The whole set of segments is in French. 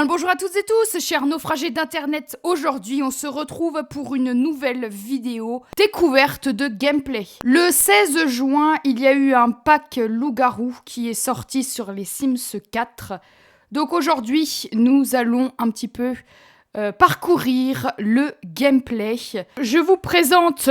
le bonjour à toutes et tous, chers naufragés d'internet. Aujourd'hui, on se retrouve pour une nouvelle vidéo découverte de gameplay. Le 16 juin, il y a eu un pack loup-garou qui est sorti sur les Sims 4. Donc aujourd'hui, nous allons un petit peu parcourir le gameplay. Je vous présente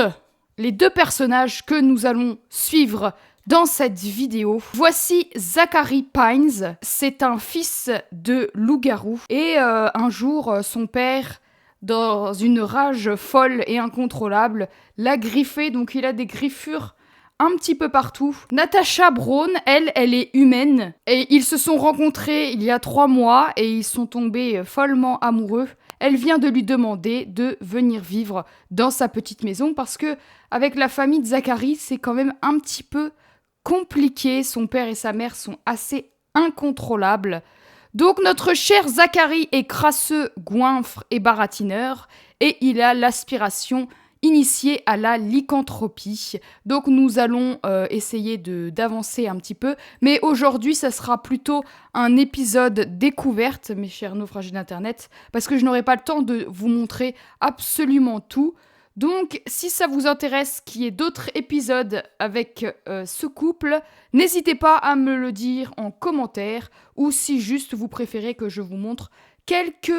les deux personnages que nous allons suivre dans cette vidéo. Voici Zachary Pines, c'est un fils de loup-garou. Et un jour, son père, dans une rage folle et incontrôlable, l'a griffé, donc il a des griffures un petit peu partout. Natasha Brown, elle est humaine. Et ils se sont rencontrés il y a 3 mois et ils sont tombés follement amoureux. Elle vient de lui demander de venir vivre dans sa petite maison parce que, avec la famille de Zachary, c'est quand même un petit peu compliqué. Son père et sa mère sont assez incontrôlables. Donc notre cher Zachary est crasseux, goinfre et baratineur, et il a l'aspiration initiée à la lycanthropie. Donc nous allons essayer d'avancer un petit peu, mais aujourd'hui ça sera plutôt un épisode découverte, mes chers naufragés d'internet, parce que je n'aurai pas le temps de vous montrer absolument tout. Donc, si ça vous intéresse qu'il y ait d'autres épisodes avec ce couple, n'hésitez pas à me le dire en commentaire, ou si juste vous préférez que je vous montre quelques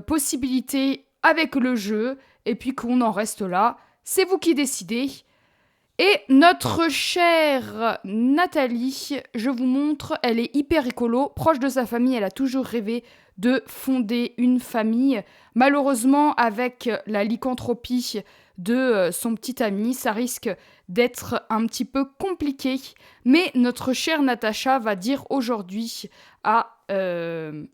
possibilités avec le jeu, et puis qu'on en reste là. C'est vous qui décidez. Et notre chère Nathalie, je vous montre, elle est hyper écolo, proche de sa famille, elle a toujours rêvé de fonder une famille. Malheureusement, avec la lycanthropie de son petit ami, ça risque d'être un petit peu compliqué. Mais notre chère Natacha va dire aujourd'hui à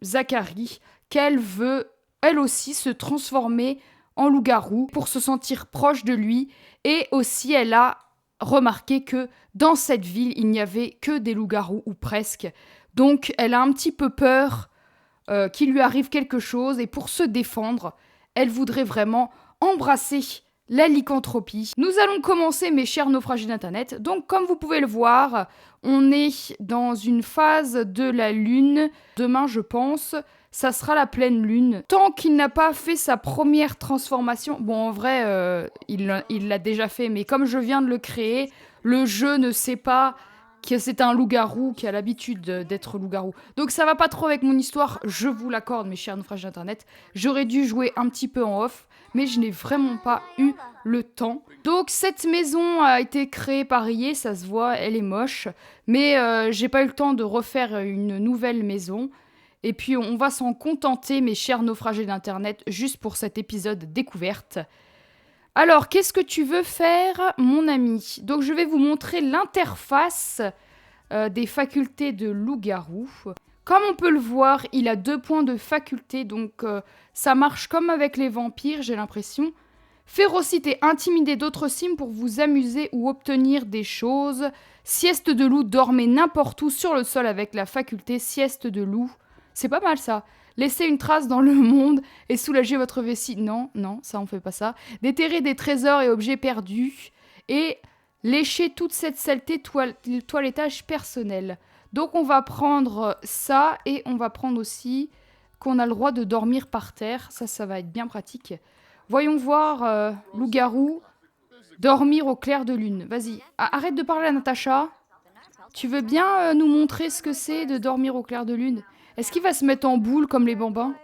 Zachary qu'elle veut, elle aussi, se transformer en loup-garou pour se sentir proche de lui. Et aussi, elle a remarqué que dans cette ville, il n'y avait que des loups-garous, ou presque. Donc, elle a un petit peu peur qu'il lui arrive quelque chose, et pour se défendre, elle voudrait vraiment embrasser la lycanthropie. Nous allons commencer, mes chers naufragés d'internet. Donc, comme vous pouvez le voir, on est dans une phase de la lune. Demain, je pense, ça sera la pleine lune. Tant qu'il n'a pas fait sa première transformation... Bon, en vrai, il l'a déjà fait, mais comme je viens de le créer, le jeu ne sait pas que c'est un loup-garou qui a l'habitude d'être loup-garou. Donc ça va pas trop avec mon histoire, je vous l'accorde, mes chers naufragés d'internet. J'aurais dû jouer un petit peu en off, mais je n'ai vraiment pas eu le temps. Donc cette maison a été créée par EA, ça se voit, elle est moche. Mais j'ai pas eu le temps de refaire une nouvelle maison. Et puis on va s'en contenter, mes chers naufragés d'internet, juste pour cet épisode découverte. Alors, qu'est-ce que tu veux faire, mon ami? Donc, je vais vous montrer l'interface des facultés de loup-garou. Comme on peut le voir, il a 2 points de faculté, donc ça marche comme avec les vampires, j'ai l'impression. Férocité, intimider d'autres sims pour vous amuser ou obtenir des choses. Sieste de loup, dormez n'importe où sur le sol avec la faculté sieste de loup. C'est pas mal ça. Laissez une trace dans le monde et soulager votre vessie. Non, ça on fait pas ça. Déterrer des trésors et objets perdus. Et lécher toute cette saleté toilettage personnel. Donc on va prendre ça et on va prendre aussi qu'on a le droit de dormir par terre. Ça va être bien pratique. Voyons voir, loup-garou, dormir au clair de lune. Vas-y, arrête de parler à Natacha. Tu veux bien nous montrer ce que c'est de dormir au clair de lune? Est-ce qu'il va se mettre en boule comme les bambins?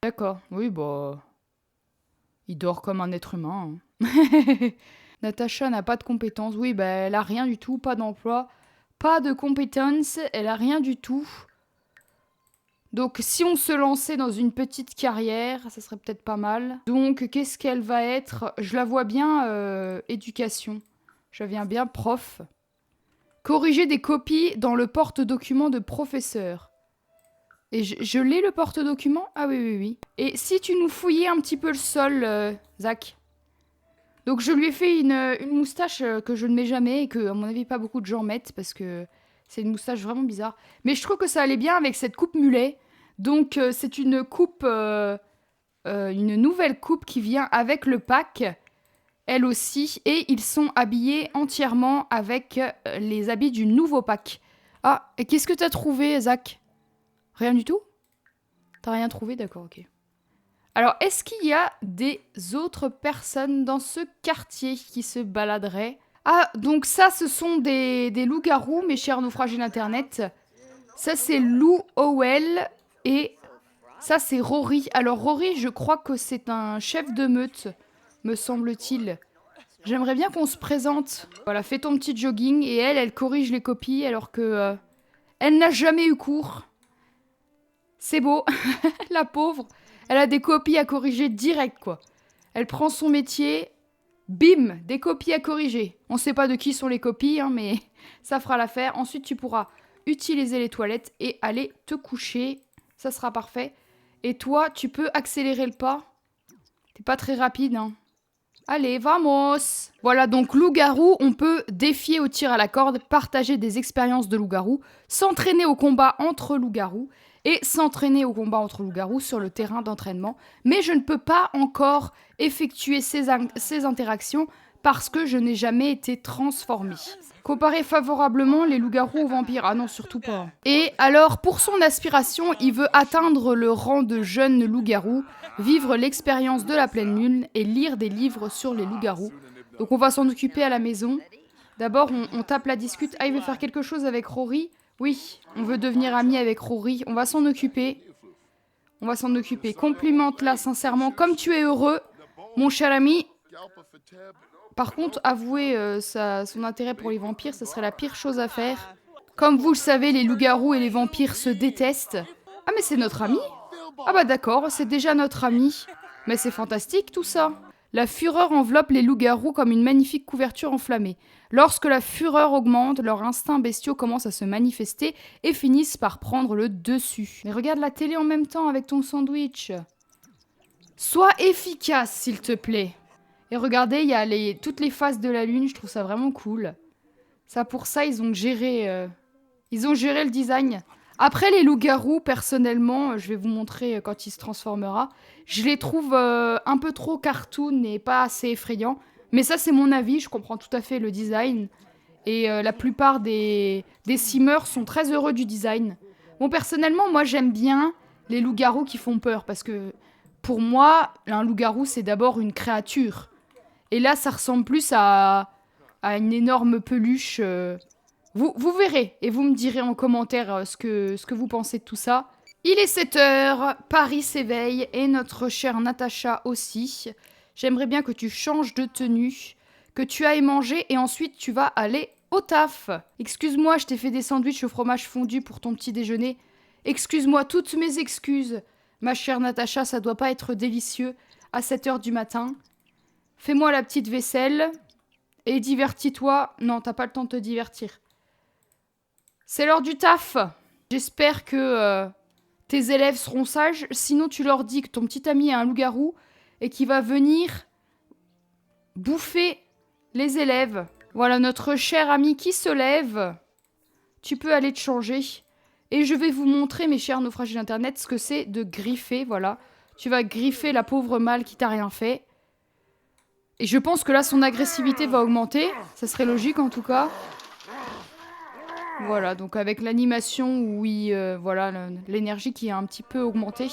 D'accord, oui, bah... il dort comme un être humain. Hein. Natacha n'a pas de compétences. Oui, bah elle a rien du tout, pas d'emploi, pas de compétences, elle a rien du tout. Donc si on se lançait dans une petite carrière, ça serait peut-être pas mal. Donc qu'est-ce qu'elle va être? Je la vois bien éducation. Je la viens bien prof. Corriger des copies dans le porte-document de professeur. Et je l'ai le porte-document? Ah oui. Et si tu nous fouillais un petit peu le sol, Zach? Donc je lui ai fait une moustache que je ne mets jamais et que, à mon avis, pas beaucoup de gens mettent parce que c'est une moustache vraiment bizarre. Mais je trouve que ça allait bien avec cette coupe mulet. Donc c'est une coupe, une nouvelle coupe qui vient avec le pack. Elle aussi, et ils sont habillés entièrement avec les habits du nouveau pack. Ah, et qu'est-ce que t'as trouvé, Zach? Rien du tout? T'as rien trouvé? D'accord, ok. Alors, est-ce qu'il y a des autres personnes dans ce quartier qui se baladeraient? Ah, donc ça, ce sont des loups-garous, mes chers naufragés d'Internet. Ça, c'est Lou Howell et ça, c'est Rory. Alors, Rory, je crois que c'est un chef de meute, me semble-t-il. J'aimerais bien qu'on se présente. Voilà, fais ton petit jogging et elle corrige les copies alors que elle n'a jamais eu cours. C'est beau, la pauvre. Elle a des copies à corriger direct, quoi. Elle prend son métier, bim, des copies à corriger. On sait pas de qui sont les copies, hein, mais ça fera l'affaire. Ensuite, tu pourras utiliser les toilettes et aller te coucher. Ça sera parfait. Et toi, tu peux accélérer le pas. T'es pas très rapide, hein. Allez, vamos! Voilà, donc loup-garou, on peut défier au tir à la corde, partager des expériences de loup-garou, s'entraîner au combat entre loup-garou et s'entraîner au combat entre loup-garou sur le terrain d'entraînement. Mais je ne peux pas encore effectuer ces interactions parce que je n'ai jamais été transformé. Comparer favorablement les loups-garous aux vampires. Ah non, surtout pas. Et alors, pour son aspiration, il veut atteindre le rang de jeune loup-garou, vivre l'expérience de la pleine lune et lire des livres sur les loups-garous. Donc on va s'en occuper à la maison. D'abord, on tape la discute. Ah, il veut faire quelque chose avec Rory? Oui, on veut devenir ami avec Rory. On va s'en occuper. On va s'en occuper. Complimente-la sincèrement. Comme tu es heureux, mon cher ami. Par contre, avouer son intérêt pour les vampires, ce serait la pire chose à faire. Comme vous le savez, les loups-garous et les vampires se détestent. Ah, mais c'est notre ami? Ah bah d'accord, c'est déjà notre ami. Mais c'est fantastique tout ça. La fureur enveloppe les loups-garous comme une magnifique couverture enflammée. Lorsque la fureur augmente, leurs instincts bestiaux commencent à se manifester et finissent par prendre le dessus. Mais regarde la télé en même temps avec ton sandwich. Sois efficace, s'il te plaît. Et regardez, il y a toutes les phases de la lune, je trouve ça vraiment cool. Ça, pour ça, ils ont géré le design. Après, les loups-garous, personnellement, je vais vous montrer quand il se transformera. Je les trouve un peu trop cartoon et pas assez effrayants. Mais ça, c'est mon avis, je comprends tout à fait le design. Et la plupart des simmers sont très heureux du design. Bon, personnellement, moi, j'aime bien les loups-garous qui font peur. Parce que, pour moi, un loup-garou, c'est d'abord une créature. Et là, ça ressemble plus à une énorme peluche. Vous verrez et vous me direz en commentaire ce que vous pensez de tout ça. Il est 7h, Paris s'éveille et notre chère Natacha aussi. J'aimerais bien que tu changes de tenue, que tu ailles manger et ensuite tu vas aller au taf. Excuse-moi, je t'ai fait des sandwichs au fromage fondu pour ton petit déjeuner. Excuse-moi, toutes mes excuses. Ma chère Natacha, ça doit pas être délicieux à 7h du matin. Fais-moi la petite vaisselle et divertis-toi. Non, t'as pas le temps de te divertir. C'est l'heure du taf. J'espère que tes élèves seront sages. Sinon, tu leur dis que ton petit ami est un loup-garou et qu'il va venir bouffer les élèves. Voilà notre cher ami qui se lève. Tu peux aller te changer. Et je vais vous montrer, mes chers naufragés d'Internet, ce que c'est de griffer. Voilà. Tu vas griffer la pauvre mâle qui t'a rien fait. Et je pense que là, son agressivité va augmenter. Ça serait logique, en tout cas. Voilà, donc avec l'animation, oui, voilà, l'énergie qui a un petit peu augmenté.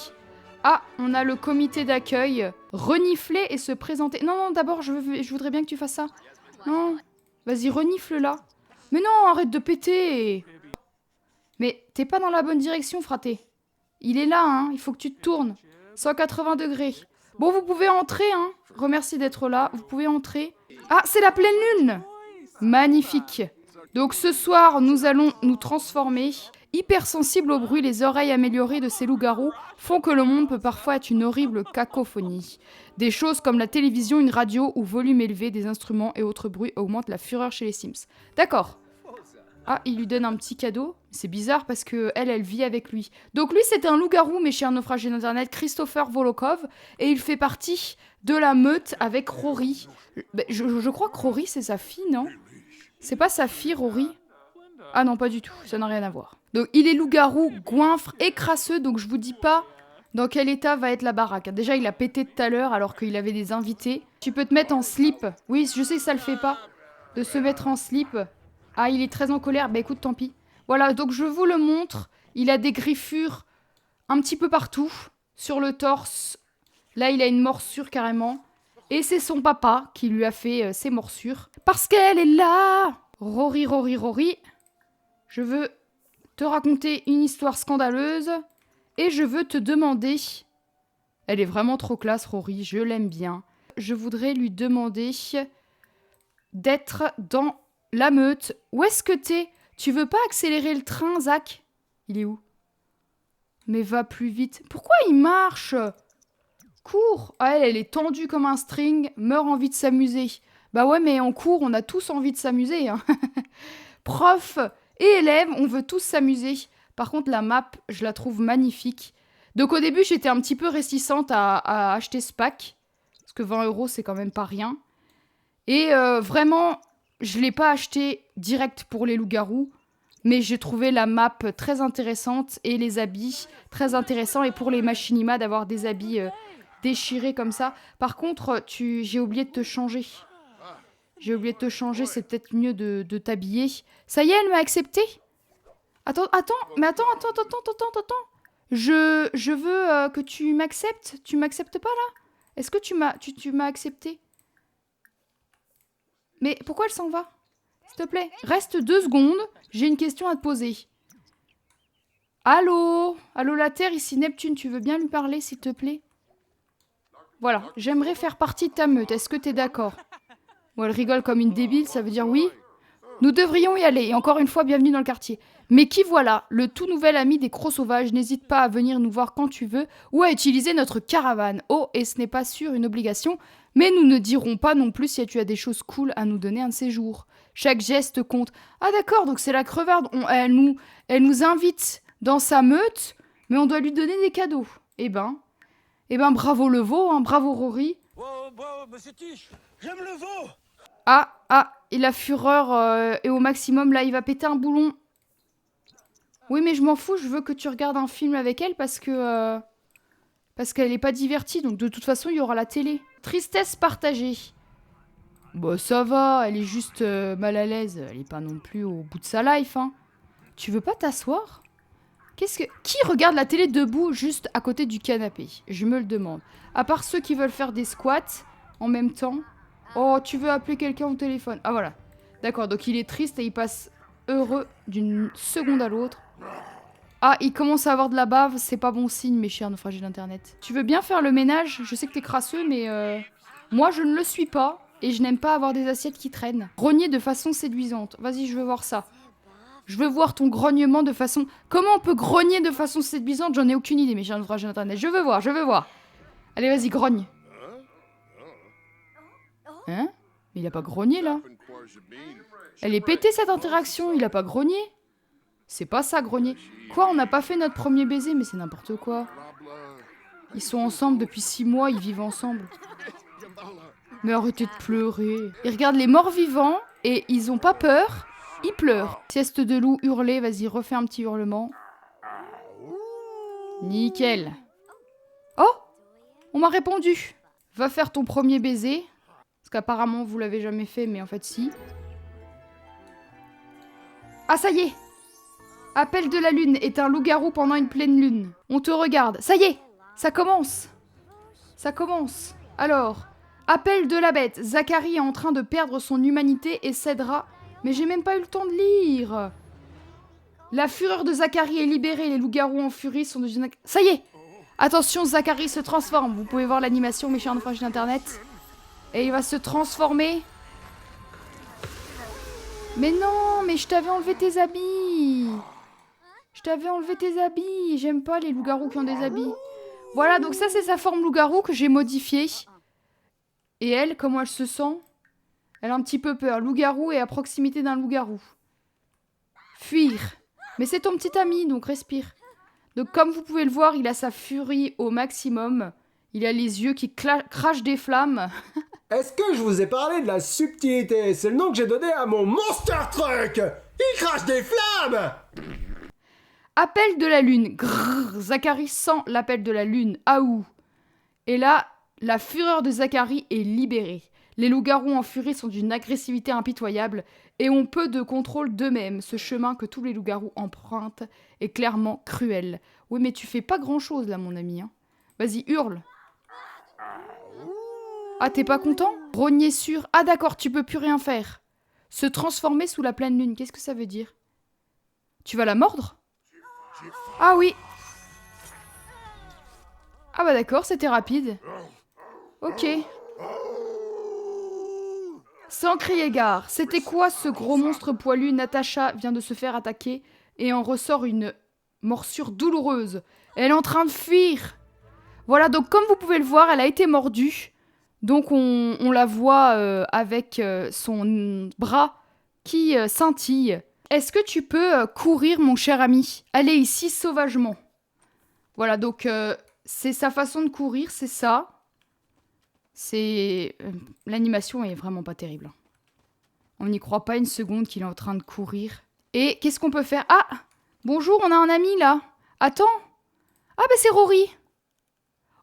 Ah, on a le comité d'accueil. Renifler et se présenter. Non, non, d'abord, je voudrais bien que tu fasses ça. Non, vas-y, renifle là. Mais non, arrête de péter. Mais t'es pas dans la bonne direction, fraté. Il est là, hein, il faut que tu te tournes. 180 degrés. Bon, vous pouvez entrer, hein. Remercie d'être là, vous pouvez entrer. Ah, c'est la pleine lune. Magnifique. Donc ce soir, nous allons nous transformer. Hypersensibles au bruit, les oreilles améliorées de ces loups-garous font que le monde peut parfois être une horrible cacophonie. Des choses comme la télévision, une radio ou volume élevé des instruments et autres bruits augmentent la fureur chez les Sims. D'accord. Ah, il lui donne un petit cadeau. C'est bizarre parce que elle vit avec lui. Donc lui, c'est un loup-garou, mes chers naufragés d'Internet, Christopher Volokov, et il fait partie de la meute avec Rory. Je crois que Rory, c'est sa fille, non ? C'est pas sa fille, Rory? Ah non, pas du tout, ça n'a rien à voir. Donc il est loup-garou, goinfre et crasseux, donc je vous dis pas dans quel état va être la baraque. Déjà, il a pété tout à l'heure alors qu'il avait des invités. Tu peux te mettre en slip. Oui, je sais que ça le fait pas, de se mettre en slip. Ah, il est très en colère, bah écoute, tant pis. Voilà, donc je vous le montre. Il a des griffures un petit peu partout. Sur le torse. Là, il a une morsure carrément. Et c'est son papa qui lui a fait ces morsures. Parce qu'elle est là. Rory, Rory, Rory. Je veux te raconter une histoire scandaleuse. Et je veux te demander... Elle est vraiment trop classe, Rory. Je l'aime bien. Je voudrais lui demander d'être dans la meute. Où est-ce que t'es? Tu veux pas accélérer le train, Zach? Il est où? Mais va plus vite. Pourquoi il marche? Cours. Ah, elle est tendue comme un string. Meurt envie de s'amuser. Bah ouais, mais en cours, on a tous envie de s'amuser. Hein. Prof et élèves, on veut tous s'amuser. Par contre, la map, je la trouve magnifique. Donc au début, j'étais un petit peu réticente à acheter ce pack. Parce que 20 €, c'est quand même pas rien. Et vraiment, je l'ai pas acheté direct pour les loups-garous. Mais j'ai trouvé la map très intéressante et les habits très intéressants. Et pour les machinima, d'avoir des habits déchirés comme ça. Par contre, j'ai oublié de te changer. J'ai oublié de te changer, c'est peut-être mieux de t'habiller. Ça y est, elle m'a accepté. Attends. Je veux que tu m'acceptes. Tu m'acceptes pas, là? Est-ce que tu m'as accepté? Mais pourquoi elle s'en va? S'il te plaît, reste 2 secondes. J'ai une question à te poser. Allô? Allô la Terre, ici Neptune. Tu veux bien lui parler, s'il te plaît? Voilà, j'aimerais faire partie de ta meute. Est-ce que t'es d'accord? Bon, elle rigole comme une débile, ça veut dire oui. Nous devrions y aller. Et encore une fois, bienvenue dans le quartier. Mais qui voilà, le tout nouvel ami des crocs sauvages. N'hésite pas à venir nous voir quand tu veux ou à utiliser notre caravane. Oh, et ce n'est pas sûr une obligation, mais nous ne dirons pas non plus si tu as des choses cool à nous donner un de ces jours. Chaque geste compte. Ah d'accord, donc c'est la crevarde. Elle nous invite dans sa meute, mais on doit lui donner des cadeaux. Eh ben, bravo le veau, hein, bravo Rory. Wow, monsieur Tiche, j'aime le veau. Et la fureur est au maximum. Là, il va péter un boulon. Oui, mais je m'en fous. Je veux que tu regardes un film avec elle parce qu'elle est pas divertie. Donc, de toute façon, il y aura la télé. Tristesse partagée. Bah, ça va. Elle est juste mal à l'aise. Elle est pas non plus au bout de sa life, hein. Tu veux pas t'asseoir? Qui regarde la télé debout juste à côté du canapé? Je me le demande. À part ceux qui veulent faire des squats en même temps. Oh, tu veux appeler quelqu'un au téléphone? Ah, voilà. D'accord, donc il est triste et il passe heureux d'une seconde à l'autre. Ah, il commence à avoir de la bave. C'est pas bon signe, mes chers naufragés d'internet. Tu veux bien faire le ménage? Je sais que t'es crasseux, mais moi, je ne le suis pas. Et je n'aime pas avoir des assiettes qui traînent. Grogner de façon séduisante. Vas-y, je veux voir ça. Je veux voir ton grognement de façon... Comment on peut grogner de façon séduisante? J'en ai aucune idée, mes chers naufragés d'internet. Je veux voir. Allez, vas-y, grogne. Hein? Mais il a pas grogné, là. Elle est pétée, cette interaction. Il a pas grogné. C'est pas ça, grogner. Quoi, on n'a pas fait notre premier baiser? Mais c'est n'importe quoi. Ils sont ensemble depuis 6 mois, ils vivent ensemble. Mais arrêtez de pleurer. Ils regardent les morts vivants et ils ont pas peur. Ils pleurent. Sieste de loup, hurler. Vas-y, refais un petit hurlement. Nickel. Oh! On m'a répondu. Va faire ton premier baiser. Parce qu'apparemment, vous l'avez jamais fait, mais en fait, si. Ah, ça y est! Appel de la lune est un loup-garou pendant une pleine lune. On te regarde. Ça y est! Ça commence! Ça commence. Alors, appel de la bête. Zacharie est en train de perdre son humanité et cédera. Mais j'ai même pas eu le temps de lire. La fureur de Zacharie est libérée. Les loups-garous en furie sont de... Ça y est! Attention, Zacharie se transforme. Vous pouvez voir l'animation, mes chers naufragés d'internet. Et il va se transformer. Mais non, mais je t'avais enlevé tes habits. J'aime pas les loups-garous qui ont des habits. Voilà, donc ça c'est sa forme loup-garou que j'ai modifiée. Et elle, comment elle se sent? Elle a un petit peu peur. Loup-garou est à proximité d'un loup-garou. Fuir. Mais c'est ton petit ami, donc respire. Donc comme vous pouvez le voir, il a sa furie au maximum. Il a les yeux qui crachent des flammes. Est-ce que je vous ai parlé de la subtilité? C'est le nom que j'ai donné à mon Monster Truck. Il crache des flammes. Appel de la lune. Grrr. Zacharie sent l'appel de la lune. Aouh. Et là, la fureur de Zacharie est libérée. Les loups-garous en furie sont d'une agressivité impitoyable et ont peu de contrôle d'eux-mêmes. Ce chemin que tous les loups-garous empruntent est clairement cruel. Oui, mais tu fais pas grand-chose là, mon ami. Hein. Vas-y, hurle. Ah, t'es pas content? Rogner sur... Ah d'accord, tu peux plus rien faire. Se transformer sous la pleine lune, qu'est-ce que ça veut dire? Tu vas la mordre? Ah oui. Ah bah d'accord, c'était rapide. Ok. Sans crier gare, c'était quoi ce gros monstre poilu? Natacha vient de se faire attaquer et en ressort une morsure douloureuse. Elle est en train de fuir. Voilà, donc comme vous pouvez le voir, elle a été mordue. Donc on la voit avec son bras qui scintille. Est-ce que tu peux courir, mon cher ami? Allez ici sauvagement. Voilà, donc c'est sa façon de courir, c'est ça. C'est... l'animation est vraiment pas terrible. On n'y croit pas une seconde qu'il est en train de courir. Et qu'est-ce qu'on peut faire? Ah! Bonjour, on a un ami là. Attends. Ah bah c'est Rory.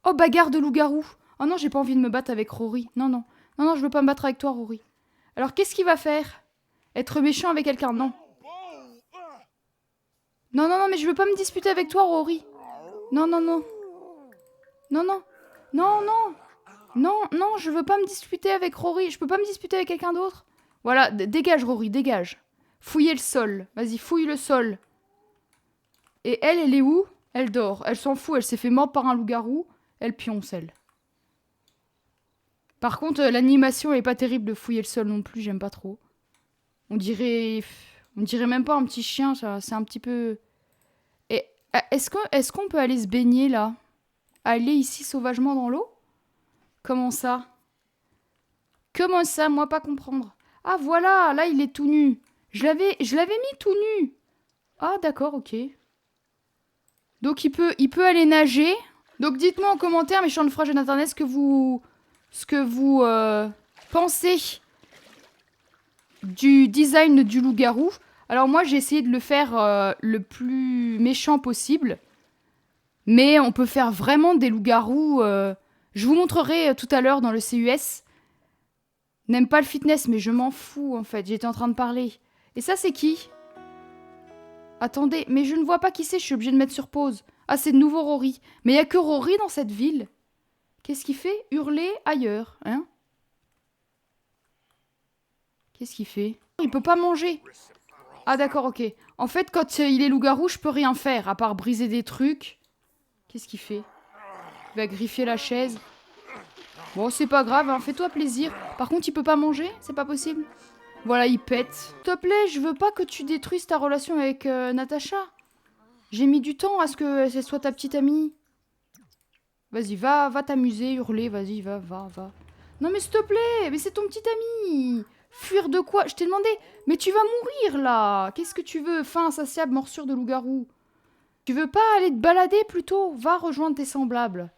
Oh, bagarre de loup-garou. Oh non, j'ai pas envie de me battre avec Rory. Non, non. Non, non, je veux pas me battre avec toi, Rory. Alors, qu'est-ce qu'il va faire? Être méchant avec quelqu'un? Non. Non, non, non, mais je veux pas me disputer avec toi, Rory. Non, non, non. Non, non. Non, non. Non, non, je veux pas me disputer avec Rory. Je peux pas me disputer avec quelqu'un d'autre. Voilà, dégage, Rory, dégage. Fouillez le sol. Vas-y, fouille le sol. Et elle est où? Elle dort. Elle s'en fout, elle s'est fait mordre par un loup-garou. Elle pionce, elle. Par contre, l'animation est pas terrible de fouiller le sol non plus, j'aime pas trop. On dirait même pas un petit chien, ça, c'est un petit peu... Et est-ce qu'on peut aller se baigner, là? Aller ici sauvagement dans l'eau? Comment ça? Comment ça? Moi, pas comprendre. Ah, voilà, là, il est tout nu. Je l'avais mis tout nu. Ah, d'accord, ok. Donc, il peut aller nager. Donc, dites-moi en commentaire, mes chantes d'internet, ce que vous pensez du design du loup-garou. Alors, moi, j'ai essayé de le faire le plus méchant possible. Mais on peut faire vraiment des loups-garous... Je vous montrerai tout à l'heure dans le CUS. N'aime pas le fitness, mais je m'en fous, en fait. J'étais en train de parler. Et ça, c'est qui? Attendez, mais je ne vois pas qui c'est. Je suis obligée de mettre sur pause. Ah, c'est de nouveau Rory. Mais il n'y a que Rory dans cette ville. Qu'est-ce qu'il fait? Hurler ailleurs, hein? Qu'est-ce qu'il fait? Il peut pas manger. Ah, d'accord, ok. En fait, quand il est loup-garou, je peux rien faire, à part briser des trucs. Qu'est-ce qu'il fait? Il va griffer la chaise. Bon, c'est pas grave, hein, fais-toi plaisir. Par contre, il peut pas manger? C'est pas possible? Voilà, il pète. S'il te plaît, je veux pas que tu détruises ta relation avec Natacha. J'ai mis du temps à ce que ce soit ta petite amie. Vas-y, va t'amuser, hurler, vas-y, va. Non mais s'il te plaît, mais c'est ton petit ami. Fuir de quoi? Je t'ai demandé. Mais tu vas mourir, là. Qu'est-ce que tu veux? Faim insatiable, morsure de loup-garou. Tu veux pas aller te balader, plutôt? Va rejoindre tes semblables.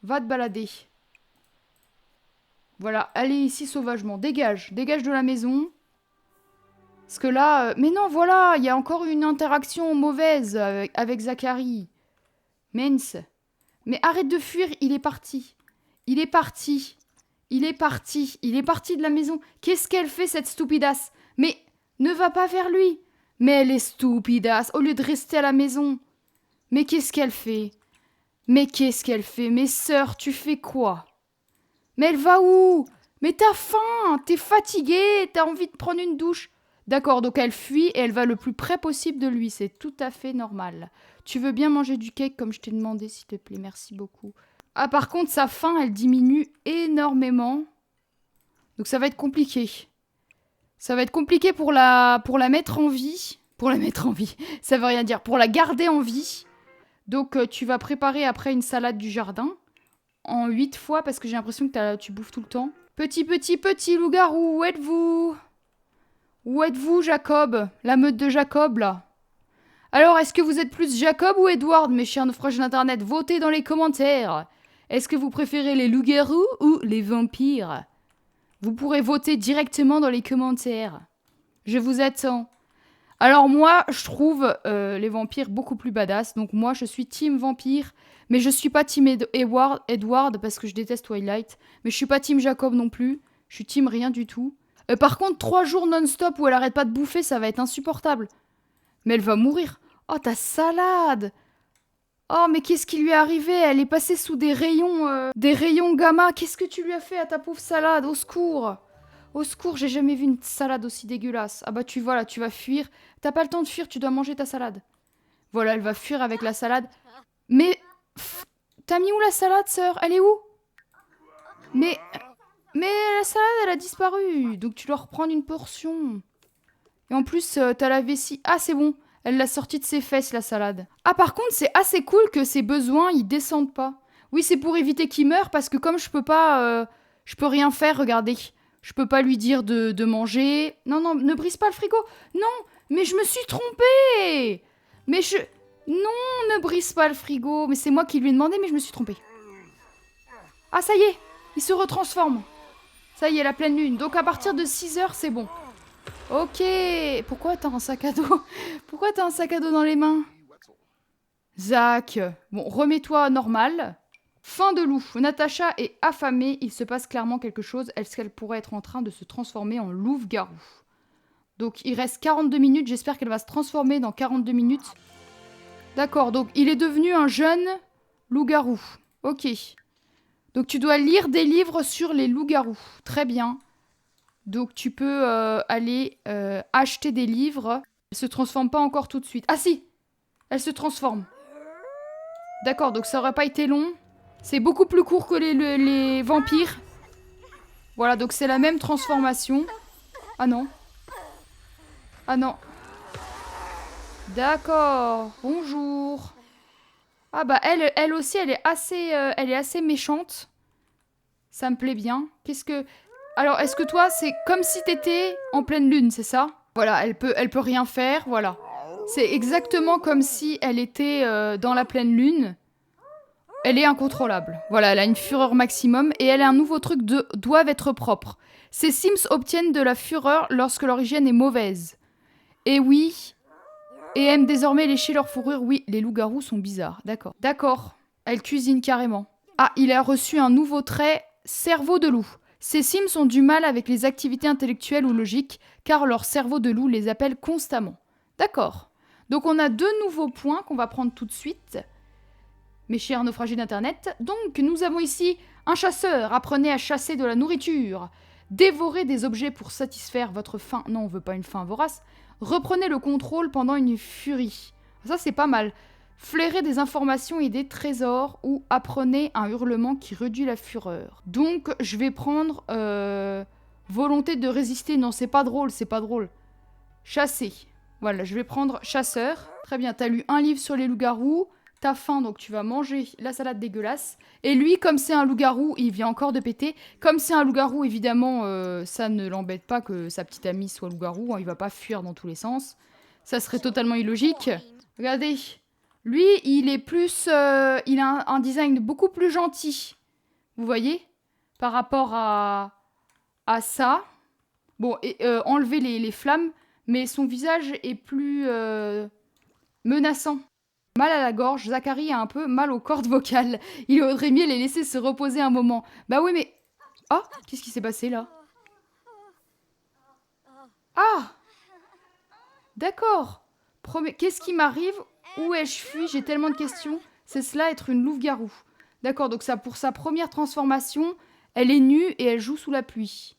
Va te balader. Voilà, allez ici sauvagement. Dégage de la maison. Parce que là... mais non, voilà, il y a encore une interaction mauvaise avec Zachary. Mince. Mais arrête de fuir, il est parti. Il est parti de la maison. Qu'est-ce qu'elle fait, cette stupidasse? Mais ne va pas vers lui. Mais elle est stupidasse, au lieu de rester à la maison. Mais qu'est-ce qu'elle fait? Mais sœur, tu fais quoi? Mais elle va où? Mais t'as faim, t'es fatiguée, t'as envie de prendre une douche. D'accord, donc elle fuit et elle va le plus près possible de lui. C'est tout à fait normal. Tu veux bien manger du cake comme je t'ai demandé, s'il te plaît? Merci beaucoup. Ah, par contre, sa faim, elle diminue énormément. Donc ça va être compliqué. Ça va être compliqué pour la mettre en vie. Pour la mettre en vie, ça veut rien dire. Pour la garder en vie. Donc tu vas préparer après une salade du jardin. En 8 fois, parce que j'ai l'impression que tu bouffes tout le temps. Petit loup-garou, où êtes-vous? Où êtes-vous, Jacob? La meute de Jacob, là. Alors, est-ce que vous êtes plus Jacob ou Edward, mes chers naufragés d'internet? Votez dans les commentaires. Est-ce que vous préférez les loups-garous ou les vampires? Vous pourrez voter directement dans les commentaires. Je vous attends. Alors moi, je trouve les vampires beaucoup plus badass. Donc moi, je suis team vampire. Mais je suis pas team Edward parce que je déteste Twilight. Mais je suis pas team Jacob non plus. Je suis team rien du tout. Par contre, 3 jours non-stop où elle arrête pas de bouffer, ça va être insupportable. Mais elle va mourir. Oh, ta salade! Oh, mais qu'est-ce qui lui est arrivé? Elle est passée sous des rayons gamma. Qu'est-ce que tu lui as fait à ta pauvre salade? Au secours! Au secours, j'ai jamais vu une salade aussi dégueulasse. Ah bah voilà, tu vas fuir. T'as pas le temps de fuir, tu dois manger ta salade. Voilà, elle va fuir avec la salade. Mais... T'as mis où la salade, sœur? Elle est où? Mais la salade, elle a disparu. Donc tu dois reprendre une portion. Et en plus, t'as la vessie. Ah, c'est bon. Elle l'a sortie de ses fesses, la salade. Ah, par contre, c'est assez cool que ses besoins, ils descendent pas. Oui, c'est pour éviter qu'il meure, parce que comme je peux pas... je peux rien faire, regardez. Je peux pas lui dire de manger. Non, non, ne brise pas le frigo. Non, mais je me suis trompée. Mais je... Non, ne brise pas le frigo. Mais c'est moi qui lui ai demandé, mais je me suis trompée. Ah, ça y est, il se retransforme. Ça y est, la pleine lune. Donc à partir de 6 heures, c'est bon. Ok. Pourquoi t'as un sac à dos? Pourquoi t'as un sac à dos dans les mains? Zach. Bon, remets-toi normal. Fin de loup. Natacha est affamée. Il se passe clairement quelque chose. Est-ce qu'elle pourrait être en train de se transformer en louve-garou? Donc il reste 42 minutes. J'espère qu'elle va se transformer dans 42 minutes. D'accord, donc il est devenu un jeune loup-garou. Ok. Donc tu dois lire des livres sur les loups-garous. Très bien. Donc tu peux aller acheter des livres. Elle se transforme pas encore tout de suite. Ah si! Elle se transforme. D'accord, donc ça aurait pas été long. C'est beaucoup plus court que les vampires. Voilà, donc c'est la même transformation. Ah non. Ah non. D'accord. Bonjour. Ah bah elle aussi, elle est assez méchante. Ça me plaît bien. Qu'est-ce que... Alors, est-ce que toi, c'est comme si t'étais en pleine lune, c'est ça? Voilà, elle peut rien faire, voilà. C'est exactement comme si elle était dans la pleine lune. Elle est incontrôlable. Voilà, elle a une fureur maximum et elle a un nouveau truc de doivent être propres. Ces Sims obtiennent de la fureur lorsque leur hygiène est mauvaise. Et oui, et aiment désormais lécher leur fourrure. Oui, les loups-garous sont bizarres. D'accord. D'accord, elle cuisine carrément. Ah, il a reçu un nouveau trait, cerveau de loup. Ces Sims ont du mal avec les activités intellectuelles ou logiques, car leur cerveau de loup les appelle constamment. D'accord. Donc on a 2 nouveaux points qu'on va prendre tout de suite. Mes chers naufragés d'internet, donc nous avons ici un chasseur, apprenez à chasser de la nourriture. Dévorez des objets pour satisfaire votre faim. Non, on veut pas une faim vorace. Reprenez le contrôle pendant une furie. Ça c'est pas mal. Flairez des informations et des trésors ou apprenez un hurlement qui réduit la fureur. Donc je vais prendre volonté de résister. Non, c'est pas drôle, c'est pas drôle. Chasser. Voilà, je vais prendre chasseur. Très bien, t'as lu un livre sur les loups-garous. T'as faim, donc tu vas manger la salade dégueulasse. Et lui, comme c'est un loup-garou, il vient encore de péter. Comme c'est un loup-garou, évidemment, ça ne l'embête pas que sa petite amie soit loup-garou. Hein, il va pas fuir dans tous les sens. Ça serait totalement illogique. Regardez. Lui, il est plus... il a un design beaucoup plus gentil. Vous voyez? Par rapport à ça. Bon, et enlever les flammes. Mais son visage est plus menaçant. Mal à la gorge, Zacharie a un peu mal aux cordes vocales. Il aurait mieux les laisser se reposer un moment. Bah oui, mais... Ah, qu'est-ce qui s'est passé, là? Ah! D'accord. Qu'est-ce qui m'arrive? Où ai-je fui? J'ai tellement de questions. C'est cela, être une louve-garou. D'accord, donc ça, pour sa première transformation, elle est nue et elle joue sous la pluie.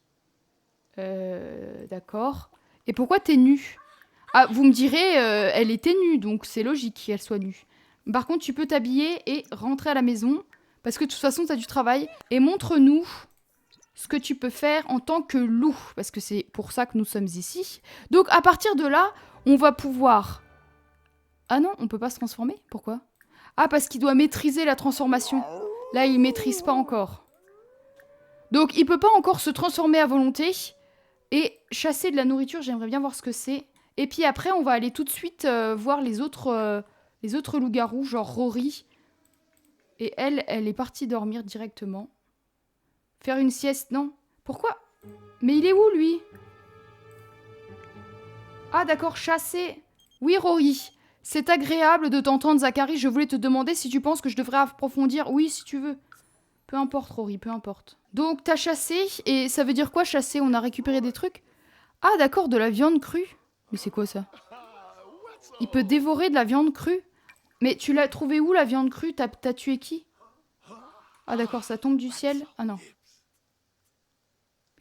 D'accord. Et pourquoi t'es nue? Ah, vous me direz, elle était nue, donc c'est logique qu'elle soit nue. Par contre, tu peux t'habiller et rentrer à la maison, parce que de toute façon, t'as du travail. Et montre-nous ce que tu peux faire en tant que loup, parce que c'est pour ça que nous sommes ici. Donc, à partir de là, on va pouvoir... Ah non, on peut pas se transformer? Pourquoi? Ah, parce qu'il doit maîtriser la transformation. Là, il maîtrise pas encore. Donc, il peut pas encore se transformer à volonté. Et chasser de la nourriture, j'aimerais bien voir ce que c'est. Et puis après, on va aller tout de suite voir les autres loups-garous, genre Rory. Et elle est partie dormir directement. Faire une sieste, non. Pourquoi? Mais il est où, lui? Ah, d'accord, chasser. Oui, Rory. C'est agréable de t'entendre, Zacharie. Je voulais te demander si tu penses que je devrais approfondir. Oui, si tu veux. Peu importe, Rory, peu importe. Donc, t'as chassé, et ça veut dire quoi, chasser? On a récupéré des trucs? Ah, d'accord, de la viande crue. Mais c'est quoi, ça? Il peut dévorer de la viande crue? Mais tu l'as trouvé où, la viande crue? T'as tué qui? Ah, d'accord, ça tombe du ciel? Ah, non.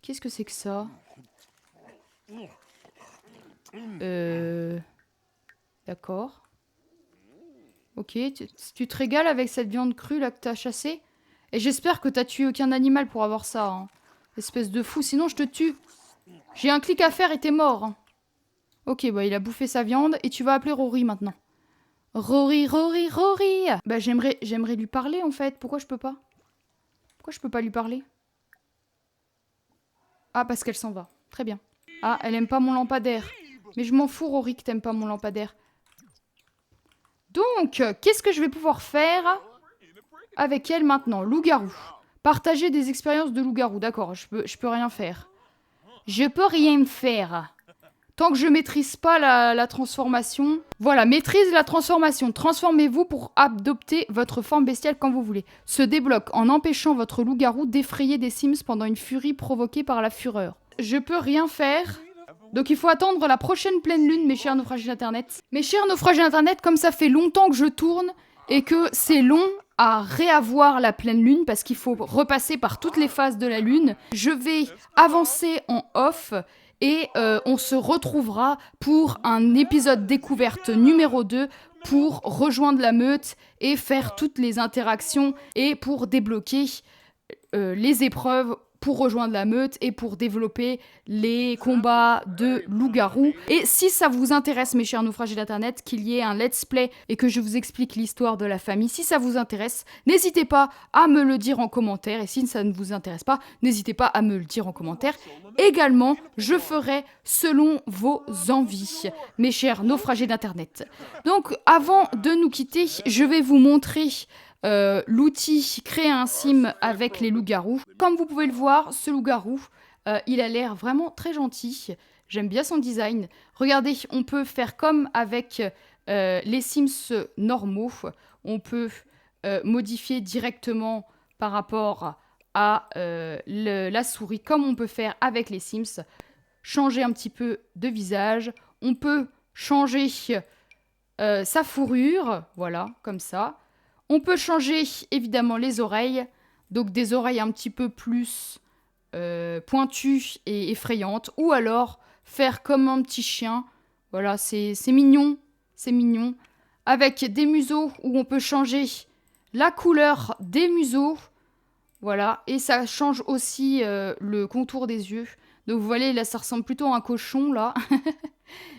Qu'est-ce que c'est que ça? D'accord. Ok, tu te régales avec cette viande crue, là, que t'as chassée? Et j'espère que t'as tué aucun animal pour avoir ça, hein. Espèce de fou, sinon je te tue. J'ai un clic à faire et t'es mort. Hein. Ok, bah il a bouffé sa viande et tu vas appeler Rory maintenant. Rory, Rory, Rory. Bah j'aimerais lui parler en fait. Pourquoi je peux pas? Pourquoi je peux pas lui parler? Ah, parce qu'elle s'en va. Très bien. Ah, elle aime pas mon lampadaire. Mais je m'en fous, Rory, que t'aimes pas mon lampadaire. Donc, qu'est-ce que je vais pouvoir faire avec elle maintenant? Loup-garou. Partager des expériences de loup-garou. D'accord, je peux rien faire. Je peux rien faire. Tant que je maîtrise pas la transformation. Voilà, maîtrise la transformation. Transformez-vous pour adopter votre forme bestiale quand vous voulez. Se débloque en empêchant votre loup-garou d'effrayer des Sims pendant une furie provoquée par la fureur. Je peux rien faire. Donc il faut attendre la prochaine pleine lune, mes chers naufragés d'internet. Mes chers naufragés d'internet, comme ça fait longtemps que je tourne et que c'est long à réavoir la pleine lune parce qu'il faut repasser par toutes les phases de la lune, je vais avancer en off et on se retrouvera pour un épisode découverte numéro 2 pour rejoindre la meute et faire toutes les interactions et pour débloquer les épreuves pour rejoindre la meute et pour développer les combats de loup-garou. Et si ça vous intéresse, mes chers naufragés d'internet, qu'il y ait un let's play et que je vous explique l'histoire de la famille, si ça vous intéresse, n'hésitez pas à me le dire en commentaire. Et si ça ne vous intéresse pas, n'hésitez pas à me le dire en commentaire. Également, je ferai selon vos envies, mes chers naufragés d'internet. Donc, avant de nous quitter, je vais vous montrer l'outil créer un sim avec les loups-garous. Comme vous pouvez le voir, ce loup-garou, il a l'air vraiment très gentil. J'aime bien son design. Regardez, on peut faire comme avec les Sims normaux. On peut modifier directement par rapport à la souris, comme on peut faire avec les Sims. Changer un petit peu de visage. On peut changer sa fourrure, voilà, comme ça. On peut changer évidemment les oreilles, donc des oreilles un petit peu plus pointues et effrayantes, ou alors faire comme un petit chien. Voilà, c'est mignon, c'est mignon. Avec des museaux où on peut changer la couleur des museaux, voilà, et ça change aussi le contour des yeux. Donc vous voyez, là ça ressemble plutôt à un cochon, là.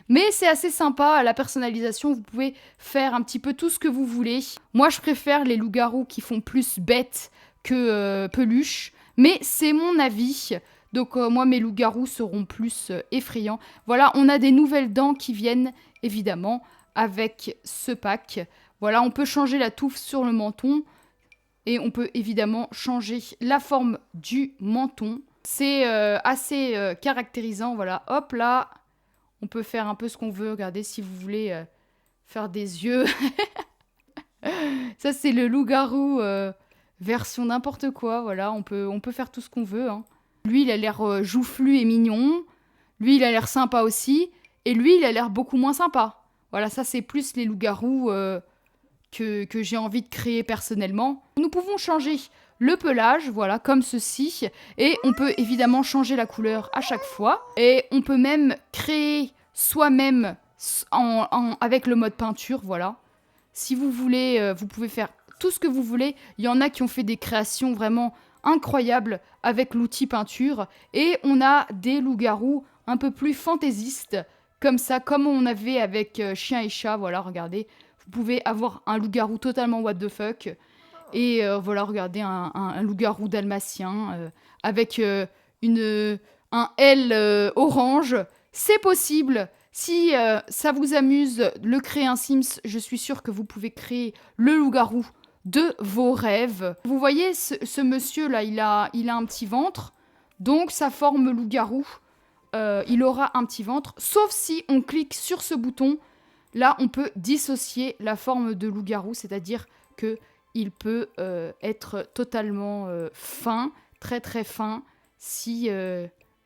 Mais c'est assez sympa, la personnalisation, vous pouvez faire un petit peu tout ce que vous voulez. Moi, je préfère les loups-garous qui font plus bêtes que peluches, mais c'est mon avis. Donc moi, mes loups-garous seront plus effrayants. Voilà, on a des nouvelles dents qui viennent, évidemment, avec ce pack. Voilà, on peut changer la touffe sur le menton, et on peut évidemment changer la forme du menton. C'est assez caractérisant, voilà, hop là... On peut faire un peu ce qu'on veut. Regardez, si vous voulez faire des yeux. Ça, c'est le loup-garou version n'importe quoi. Voilà, on peut faire tout ce qu'on veut. Hein. Lui, il a l'air joufflu et mignon. Lui, il a l'air sympa aussi. Et lui, il a l'air beaucoup moins sympa. Voilà, ça, c'est plus les loups-garous que j'ai envie de créer personnellement. Nous pouvons changer le pelage, voilà, comme ceci. Et on peut évidemment changer la couleur à chaque fois. Et on peut même créer soi-même avec le mode peinture, voilà. Si vous voulez, vous pouvez faire tout ce que vous voulez. Il y en a qui ont fait des créations vraiment incroyables avec l'outil peinture. Et on a des loups-garous un peu plus fantaisistes, comme ça, comme on avait avec chien et chat, voilà, regardez. Vous pouvez avoir un loup-garou totalement what the fuck. Et voilà, regardez, un loup-garou dalmatien avec un L orange. C'est possible. Si ça vous amuse, le créer un Sims, je suis sûre que vous pouvez créer le loup-garou de vos rêves. Vous voyez, ce monsieur-là, il a un petit ventre. Donc, sa forme loup-garou, il aura un petit ventre. Sauf si on clique sur ce bouton. Là, on peut dissocier la forme de loup-garou, c'est-à-dire que il peut être totalement fin, très très fin. Si,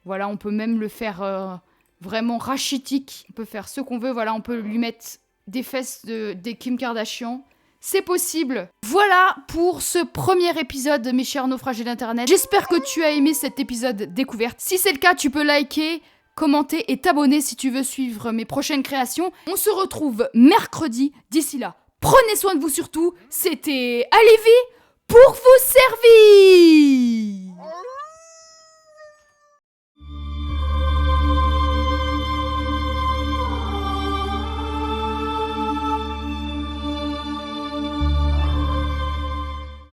voilà, on peut même le faire vraiment rachitique. On peut faire ce qu'on veut, voilà, on peut lui mettre des fesses des Kim Kardashian. C'est possible. Voilà pour ce premier épisode, mes chers naufragés d'Internet. J'espère que tu as aimé cet épisode découverte. Si c'est le cas, tu peux liker, commenter et t'abonner si tu veux suivre mes prochaines créations. On se retrouve mercredi. D'ici là, prenez soin de vous surtout. C'était Alivi pour vous servir.